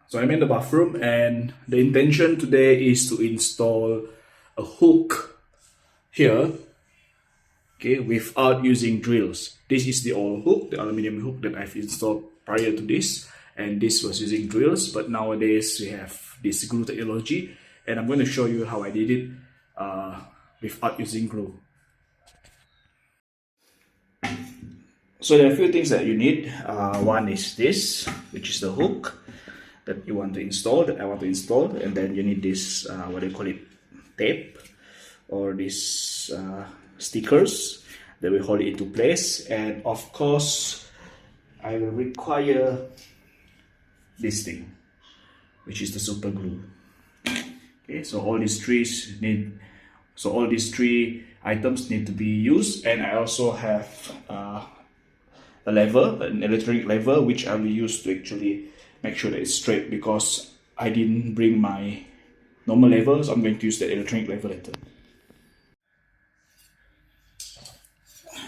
So I'm in the bathroom, and the intention today is to install a hook here, okay, without using drills. This is the old hook, the aluminum hook that I've installed prior to this, and this was using drills, but nowadays we have this glue technology, and I'm going to show you how I did it without using glue. So there are a few things that you need. One is this, which is the hook that you want to install, that I want to install, and then you need this, what do you call it, tape, or these stickers that will hold it into place, and of course I will require this thing, which is the super glue. Okay, so all these three items need to be used, and I also have a lever, an electronic lever, which I will use to actually make sure that it's straight, because I didn't bring my normal lever, so I'm going to use the electronic lever later.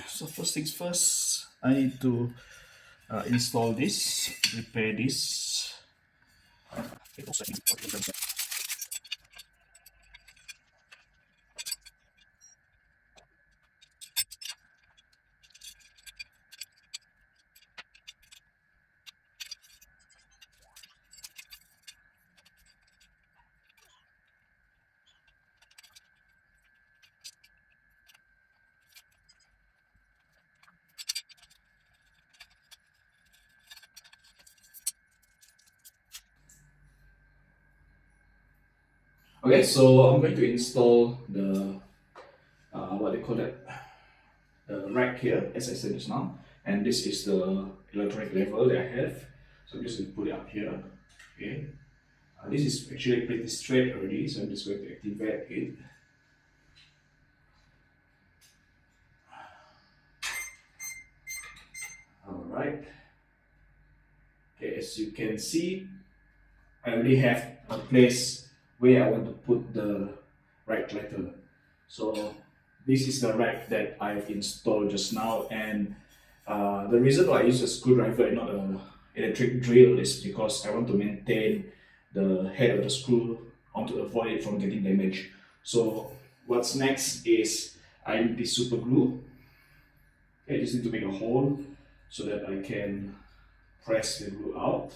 So first things first, I need to install this, repair this. Okay, so I'm going to install the what they call that, the rack here, as I said just now, and this is the electronic lever that I have. So I'm just going to put it up here. Okay, this is actually pretty straight already, so I'm just going to activate it. Alright. Okay, as you can see, I already have a place where I want to put the rack letter. So this is the rack that I've installed just now, and the reason why I use a screwdriver and not an electric drill is because I want to maintain the head of the screw. I want to avoid it from getting damaged. So what's next is I need this super glue. Okay, I just need to make a hole so that I can press the glue out.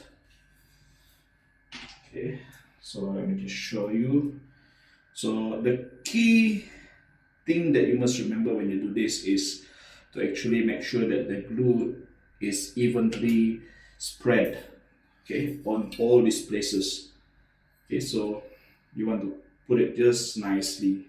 Okay, so let me just show you. So the key thing that you must remember when you do this is to actually make sure that the glue is evenly spread, okay, on all these places. Okay, so you want to put it just nicely.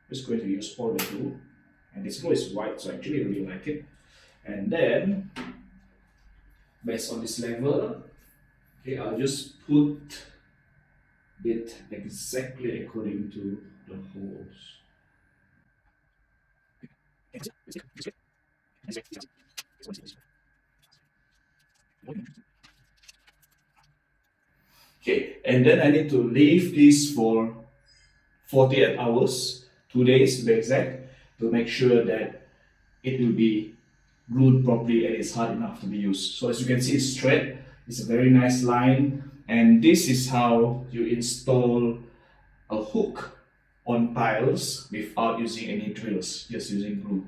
Just going to use all the glue, and this glue is white, so I actually really like it. And then, based on this level, okay, I'll just put it exactly according to the holes. Okay, and then I need to leave this for 48 hours, 2 days to be exact, to make sure that it will be glued properly and it's hard enough to be used. So as you can see, it's straight, it's a very nice line, and this is how you install a hook on tiles without using any drills, just using glue.